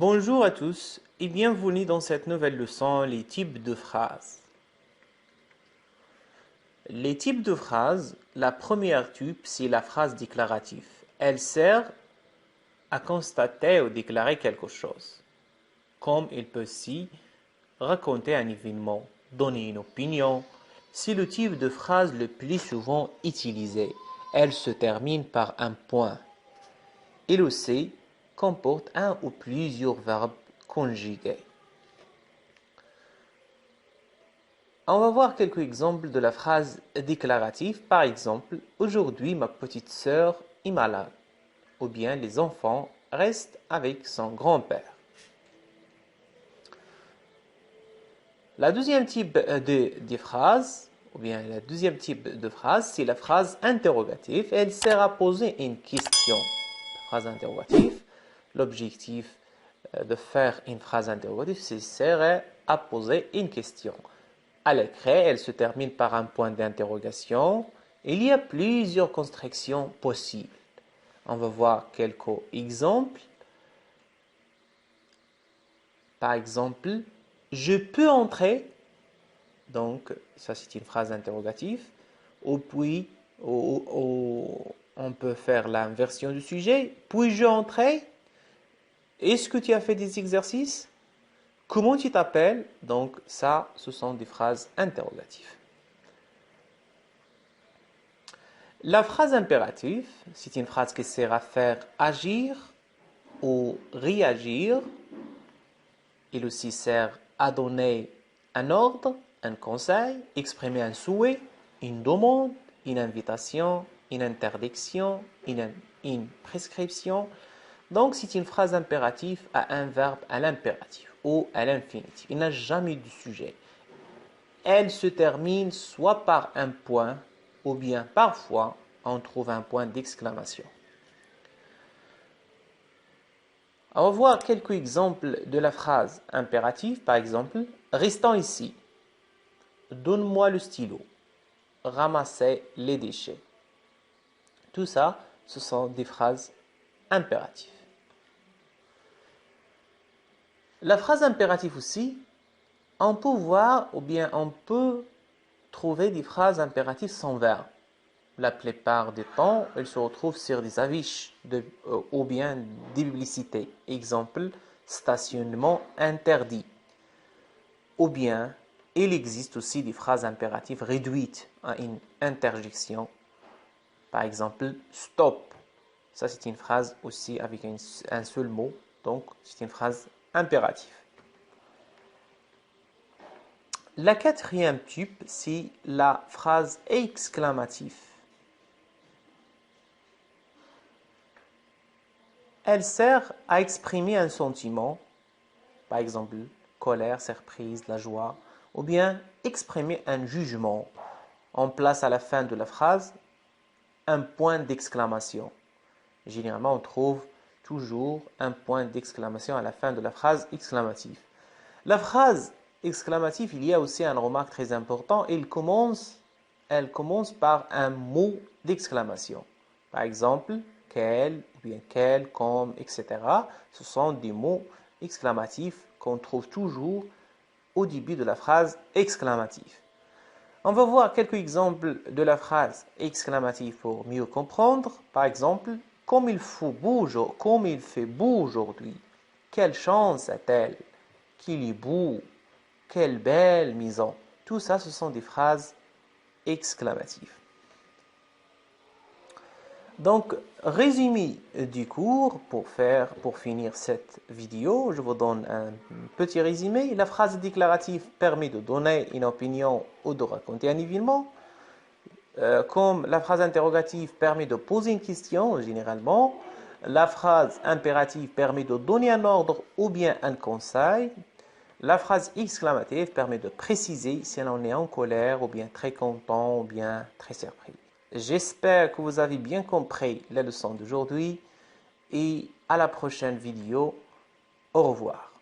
Bonjour à tous et bienvenue dans cette nouvelle leçon, les types de phrases. Les types de phrases, la première type, c'est la phrase déclarative. Elle sert à constater ou déclarer quelque chose. Comme il peut aussi raconter un événement, donner une opinion. C'est le type de phrase le plus souvent utilisé. Elle se termine par un point. Il aussi comporte un ou plusieurs verbes conjugués. On va voir quelques exemples de la phrase déclarative. Par exemple, aujourd'hui ma petite sœur est malade. Ou bien les enfants restent avec son grand-père. La deuxième type de phrase, ou bien la deuxième type de phrase, c'est la phrase interrogative. Elle sert à poser une question. La phrase interrogative, l'objectif de faire une phrase interrogative, c'est sert à poser une question. À l'écrit, elle se termine par un point d'interrogation. Il y a plusieurs constructions possibles. On va voir quelques exemples. Par exemple, je peux entrer. Donc, ça c'est une phrase interrogative. Ou puis, on peut faire l'inversion du sujet. Puis-je entrer? Est-ce que tu as fait des exercices? Comment tu t'appelles? Donc, ça, ce sont des phrases interrogatives. La phrase impérative, c'est une phrase qui sert à faire agir ou réagir. Il aussi sert à donner un ordre, un conseil, exprimer un souhait, une demande, une invitation, une interdiction, une prescription. Donc, c'est une phrase impérative à un verbe à l'impératif ou à l'infinitif. Il n'a jamais de sujet. Elle se termine soit par un point ou bien parfois on trouve un point d'exclamation. On va voir quelques exemples de la phrase impérative. Par exemple, restons ici. Donne-moi le stylo. Ramassez les déchets. Tout ça, ce sont des phrases impératives. La phrase impérative aussi, on peut voir ou bien on peut trouver des phrases impératives sans verbe. La plupart du temps, elles se retrouvent sur des affiches ou bien des publicités. Exemple, stationnement interdit. Ou bien, il existe aussi des phrases impératives réduites à une interjection. Par exemple, stop. Ça, c'est une phrase aussi avec un seul mot. Donc, c'est une phrase impérative. La quatrième type, c'est la phrase exclamative. Elle sert à exprimer un sentiment, par exemple, colère, surprise, la joie, ou bien exprimer un jugement. On place à la fin de la phrase un point d'exclamation. Généralement, on trouve toujours un point d'exclamation à la fin de la phrase exclamative. La phrase exclamative, il y a aussi une remarque très importante. Elle commence par un mot d'exclamation. Par exemple, quel, ou bien quel, comme, etc. Ce sont des mots exclamatifs qu'on trouve toujours au début de la phrase exclamative. On va voir quelques exemples de la phrase exclamative pour mieux comprendre. Par exemple, comme il fait beau aujourd'hui. Quelle chance a-t-elle? Qu'il est beau. Quelle belle maison. Tout ça, ce sont des phrases exclamatives. Donc, résumé du cours, pour finir cette vidéo, je vous donne un petit résumé. La phrase déclarative permet de donner une opinion ou de raconter un événement. Comme la phrase interrogative permet de poser une question, généralement. La phrase impérative permet de donner un ordre ou bien un conseil. La phrase exclamative permet de préciser si l'on est en colère ou bien très content ou bien très surpris. J'espère que vous avez bien compris la leçon d'aujourd'hui et à la prochaine vidéo. Au revoir.